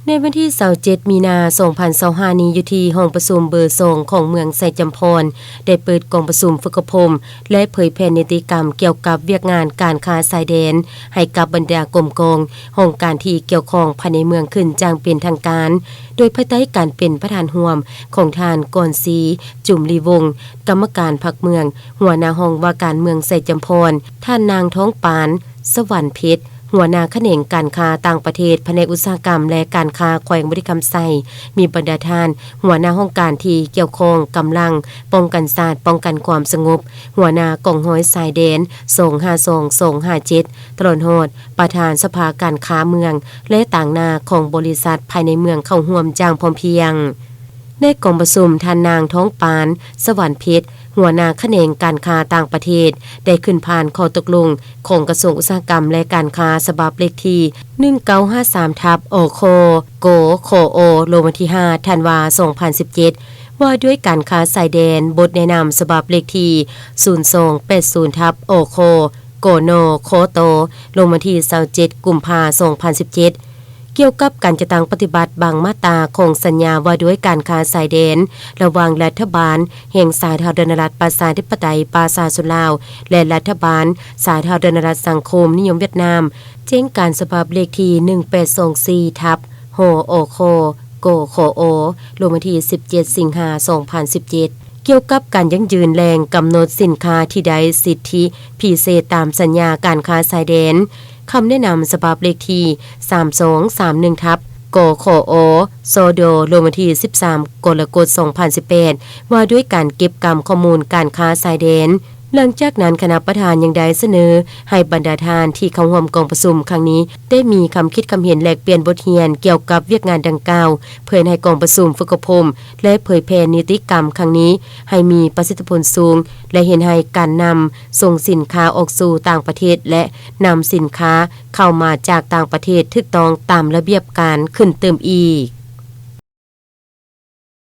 ในวันที่27มีนา2025นี้อยู่ที่ห้องประชุมเบอร์2ของเมืองไสจำพรได้เปิดกองประชุมฝึกอบรมและเผยแพร่นิติกรรมเกี่ยวกับเวียกงานการค้าชายแดนให้กับบรรดากรมกองห้องการที่เกี่ยวข้องภายในเมืองขึ้นอย่างเป็นทางการโดยภายใต้การเป็นประธานร่วมของทานกรศรีจุมลีวงศ์กรรมการพรรคเมืองหัวหน้าห้องว่าการเมืองไสจำพรท่านนางท้องปานสวรรค์เพชรหัวหน้าแขนงการค้าต่างประเทศแผนกอุตสาหกรรมและการค้าแขวงบริคำไซมีบรรดาท่านหัวหน้าห้องการที่เกี่ยวข้องกำลังป้องกันศาสตร์ป้องกันความสงบหัวหน้ากองร้อยสายแดน252-257ตลอดโหดประธานสภาการค้าเมืองและต่างนาของบริษัทภายในเมืองเข้าร่วมอย่างพร้อมเพรียงในกองประชุมท่านนางท้องปานสวรรค์เพชรหัวหน้าแขนงการค้าต่างประเทศได้ขึ้นผ่านข้อตกลงของกระทรวงอุตสาหกรรมและการค้าฉบับเลขที่1953/โอโคโกโคโอลงวันที่5ธันวาคม2017ว่าด้วยการค้าสายแดนบทแนะนำฉบับเลขที่0280/โอโคโกโนโคโตลงวันที่27กุมภาพันธ์2017เกี่ยวกับการจะตั้งปฏิบัติบางมาตราของสัญญาว่าด้วยการค้าสายแดนระหว่างรัฐบาลแห่งสาธารณรัฐประชาธิปไตยประชาชนลาวและรัฐบาลสาธารณรัฐสังคมนิยมเวียดนามแจ้งการฉบับเลขที่1824/โฮโอโคโกโคโอลงวันที่17สิงหาคม2017เกี่ยวกับการยั่งยืนแรงกำหนดสินค้าที่ได้สิทธิพิเศษตามสัญญาการค้าสายแดนคำแนะนำฉบับเลขที่3231/โกโคโอโซโดลงวันที่13กรกฎาคม2018ว่าด้วยการเก็บกรรมข้อมูลการค้าสายแดนหลังจากนั้นคณะประธานยังได้เสนอให้บรรดาท่านที่เข้าร่วมกองประชุมครั้งนี้ได้มีคำคิดคำเห็นแลกเปลี่ยนบทเรียนเกี่ยวกับเวียกงานดังกล่าวเพื่อให้กองประชุมฝึกอบรมและเผยแพร่นิติกรรมครั้งนี้ให้มีประสิทธิผลสูงและเห็นให้การนำส่งสินค้าออกสู่ต่างประเทศและนำสินค้าเข้ามาจากต่างประเทศถูกต้องตามระเบียบการขึ้นเติมอีก